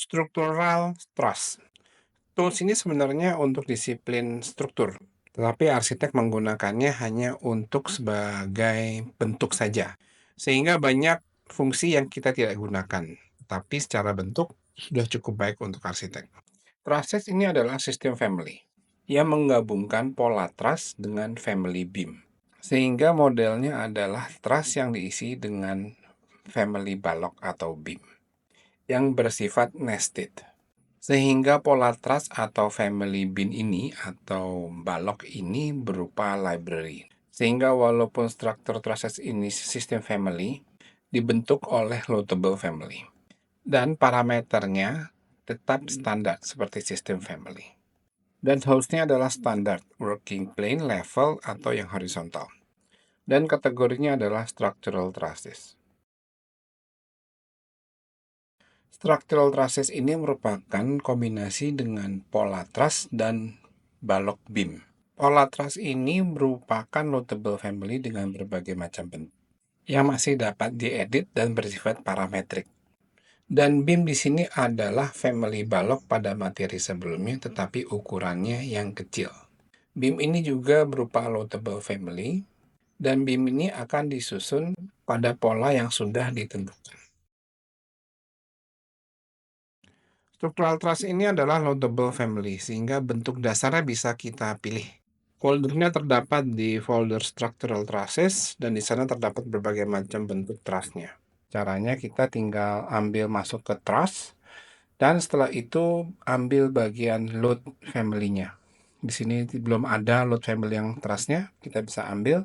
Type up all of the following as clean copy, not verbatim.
Structural Trust. Tools ini sebenarnya untuk disiplin struktur, tetapi arsitek menggunakannya hanya untuk sebagai bentuk saja, sehingga banyak fungsi yang kita tidak gunakan. Tapi secara bentuk sudah cukup baik untuk arsitek. Trusses ini adalah sistem family yang menggabungkan pola truss dengan family beam. Sehingga modelnya adalah truss yang diisi dengan family balok atau beam yang bersifat nested. Sehingga pola truss atau family beam ini atau balok ini berupa library. Sehingga walaupun struktur trusses ini sistem family, dibentuk oleh loadable family. Dan parameternya tetap standar seperti sistem family. Dan hostnya adalah standar, working plane, level, atau yang horizontal. Dan kategorinya adalah structural trusses. Structural trusses ini merupakan kombinasi dengan pola truss dan balok beam. Pola truss ini merupakan loadable family dengan berbagai macam bentuk yang masih dapat diedit dan bersifat parametrik. Dan beam di sini adalah family balok pada materi sebelumnya tetapi ukurannya yang kecil. Beam ini juga berupa loadable family dan beam ini akan disusun pada pola yang sudah ditentukan. Structural truss ini adalah loadable family, sehingga bentuk dasarnya bisa kita pilih. Foldernya terdapat di folder structural trusses, dan di sana terdapat berbagai macam bentuk trussnya. Caranya kita tinggal ambil masuk ke truss, dan setelah itu ambil bagian load family-nya. Di sini belum ada load family yang trussnya, kita bisa ambil.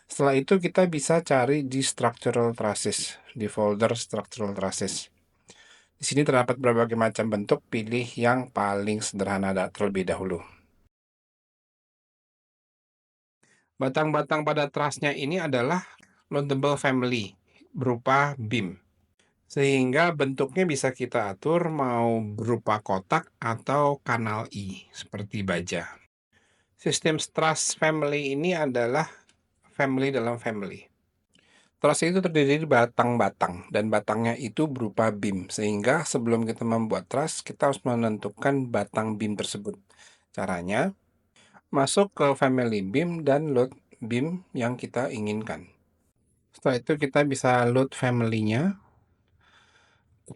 Setelah itu kita bisa cari di structural trusses, di folder structural trusses. Di sini terdapat berbagai macam bentuk, pilih yang paling sederhana terlebih dahulu. Batang-batang pada trussnya ini adalah loadable family, berupa beam. Sehingga bentuknya bisa kita atur mau berupa kotak atau kanal I, seperti baja. Sistem truss family ini adalah family dalam family. Truss itu terdiri dari batang-batang, dan batangnya itu berupa beam, sehingga sebelum kita membuat truss, kita harus menentukan batang beam tersebut. Caranya, masuk ke family beam dan load beam yang kita inginkan. Setelah itu kita bisa load family-nya.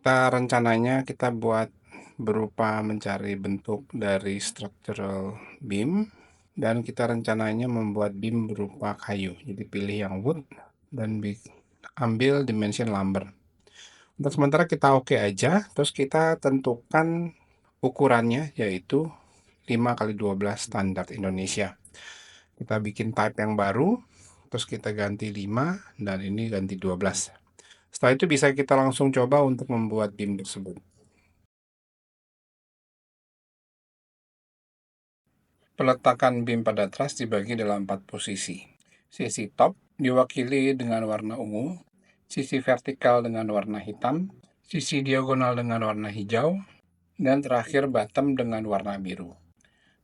Rencananya kita buat berupa mencari bentuk dari structural beam, dan kita rencananya membuat beam berupa kayu. Jadi pilih yang wood dan ambil dimension lumber. Untuk sementara kita oke aja, terus kita tentukan ukurannya yaitu 5x12 standar Indonesia. Kita bikin type yang baru, terus kita ganti 5 dan ini ganti 12. Setelah itu bisa kita langsung coba untuk membuat beam tersebut. Peletakan beam pada truss dibagi dalam 4 posisi. Sisi top diwakili dengan warna ungu, sisi vertikal dengan warna hitam, sisi diagonal dengan warna hijau, dan terakhir bottom dengan warna biru.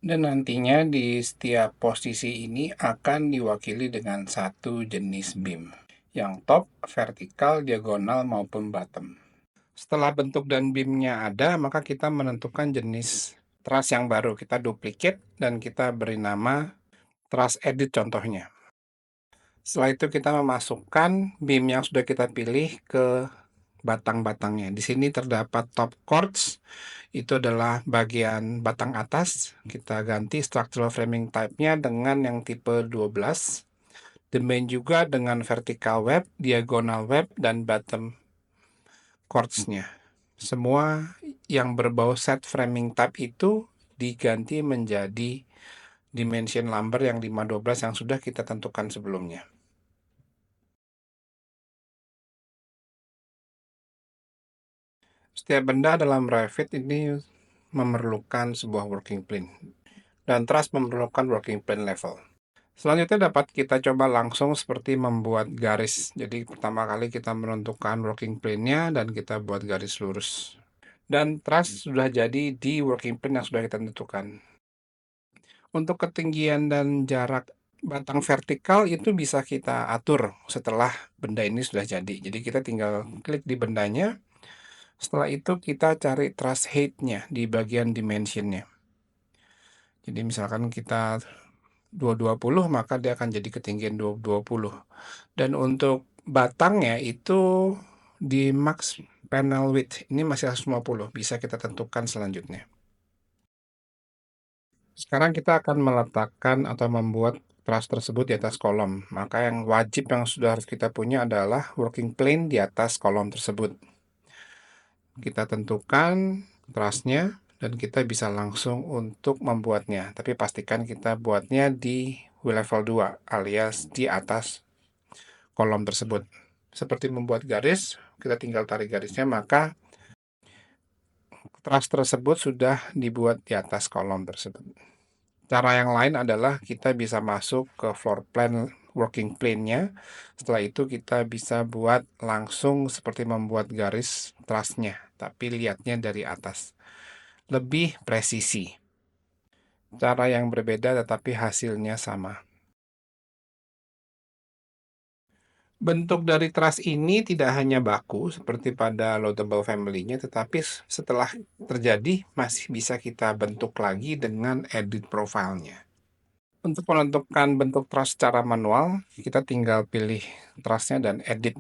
Dan nantinya di setiap posisi ini akan diwakili dengan satu jenis beam, yang top, vertikal, diagonal, maupun bottom. Setelah bentuk dan beamnya ada, maka kita menentukan jenis truss yang baru. Kita duplicate dan kita beri nama truss edit contohnya. Setelah itu kita memasukkan beam yang sudah kita pilih ke batang-batangnya. Di sini terdapat top chords, itu adalah bagian batang atas. Kita ganti structural framing type-nya dengan yang tipe 12. Domain juga dengan vertical web, diagonal web, dan bottom chords-nya. Semua yang berbau set framing type itu diganti menjadi dimension lumber yang 512 yang sudah kita tentukan sebelumnya. Setiap benda dalam Revit ini memerlukan sebuah working plane, dan truss memerlukan working plane level. Selanjutnya dapat kita coba langsung seperti membuat garis. Jadi pertama kali kita menentukan working plane-nya dan kita buat garis lurus. Dan truss sudah jadi di working plane yang sudah kita tentukan. Untuk ketinggian dan jarak batang vertikal itu bisa kita atur setelah benda ini sudah jadi. Jadi kita tinggal klik di bendanya, Setelah itu kita cari truss height-nya di bagian dimension-nya. Jadi misalkan kita 220, maka dia akan jadi ketinggian 220. Dan untuk batangnya itu di max panel width, ini masih 150, bisa kita tentukan selanjutnya. Sekarang kita akan meletakkan atau membuat truss tersebut di atas kolom. Maka yang wajib yang sudah harus kita punya adalah working plane di atas kolom tersebut. Kita tentukan trussnya dan kita bisa langsung untuk membuatnya. Tapi pastikan kita buatnya di level 2 alias di atas kolom tersebut. Seperti membuat garis, kita tinggal tarik garisnya, maka truss tersebut sudah dibuat di atas kolom tersebut. Cara yang lain adalah kita bisa masuk ke floor plan working plane-nya. Setelah itu kita bisa buat langsung seperti membuat garis truss-nya, tapi lihatnya dari atas. Lebih presisi. Cara yang berbeda tetapi hasilnya sama. Bentuk dari truss ini tidak hanya baku seperti pada loadable family-nya, tetapi setelah terjadi masih bisa kita bentuk lagi dengan edit profile-nya. Untuk menentukan bentuk truss secara manual, kita tinggal pilih truss-nya dan edit.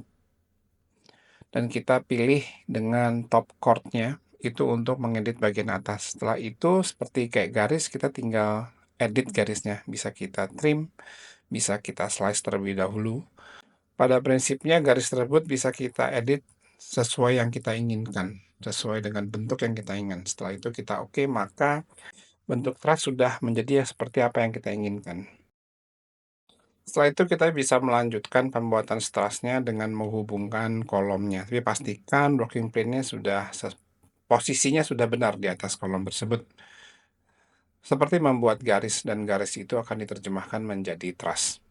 Dan kita pilih dengan top chord-nya, itu untuk mengedit bagian atas. Setelah itu, seperti kayak garis, kita tinggal edit garisnya. Bisa kita trim, bisa kita slice terlebih dahulu. Pada prinsipnya, garis tersebut bisa kita edit sesuai yang kita inginkan, sesuai dengan bentuk yang kita inginkan. Setelah itu kita oke, maka bentuk truss sudah menjadi seperti apa yang kita inginkan. Setelah itu kita bisa melanjutkan pembuatan truss-nya dengan menghubungkan kolomnya. Tapi pastikan working plane-nya sudah posisinya sudah benar di atas kolom tersebut. Seperti membuat garis, dan garis itu akan diterjemahkan menjadi truss.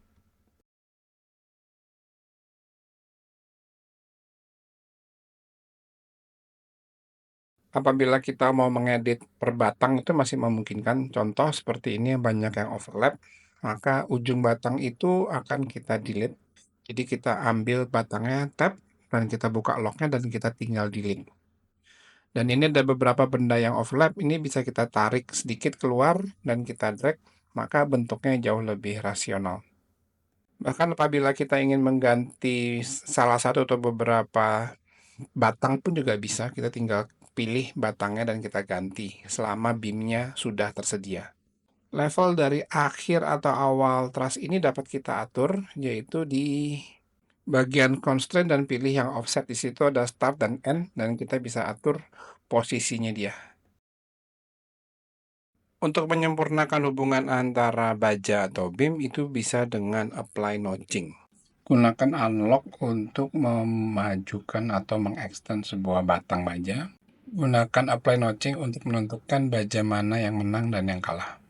Apabila kita mau mengedit per batang itu masih memungkinkan. Contoh seperti ini banyak yang overlap, maka ujung batang itu akan kita delete. Jadi kita ambil batangnya, tab, dan kita buka locknya dan kita tinggal delete. Dan ini ada beberapa benda yang overlap, ini bisa kita tarik sedikit keluar dan kita drag, maka bentuknya jauh lebih rasional. Bahkan apabila kita ingin mengganti salah satu atau beberapa batang pun juga bisa, kita tinggal pilih batangnya dan kita ganti selama beamnya sudah tersedia. Level dari akhir atau awal truss ini dapat kita atur, yaitu di bagian constraint dan pilih yang offset. Di situ ada start dan end, dan kita bisa atur posisinya dia. Untuk menyempurnakan hubungan antara baja atau beam itu bisa dengan apply notching. Gunakan unlock untuk memajukan atau mengextend sebuah batang baja. Gunakan apply notching untuk menentukan baja mana yang menang dan yang kalah.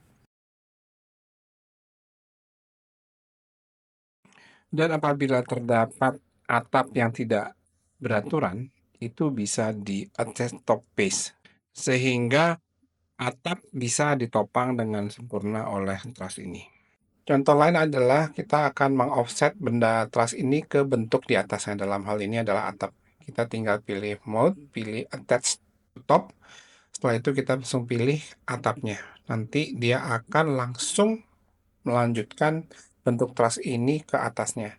Dan apabila terdapat atap yang tidak beraturan, itu bisa di adjust top base, sehingga atap bisa ditopang dengan sempurna oleh truss ini. Contoh lain adalah kita akan mengoffset benda truss ini ke bentuk di atasnya. Dalam hal ini adalah atap. Kita tinggal pilih mode, pilih attach to top. Setelah itu kita langsung pilih atapnya. Nanti dia akan langsung melanjutkan bentuk truss ini ke atasnya.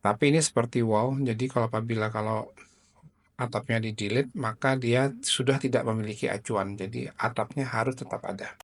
Tapi ini seperti wall, jadi kalau atapnya di delete, maka dia sudah tidak memiliki acuan. Jadi atapnya harus tetap ada.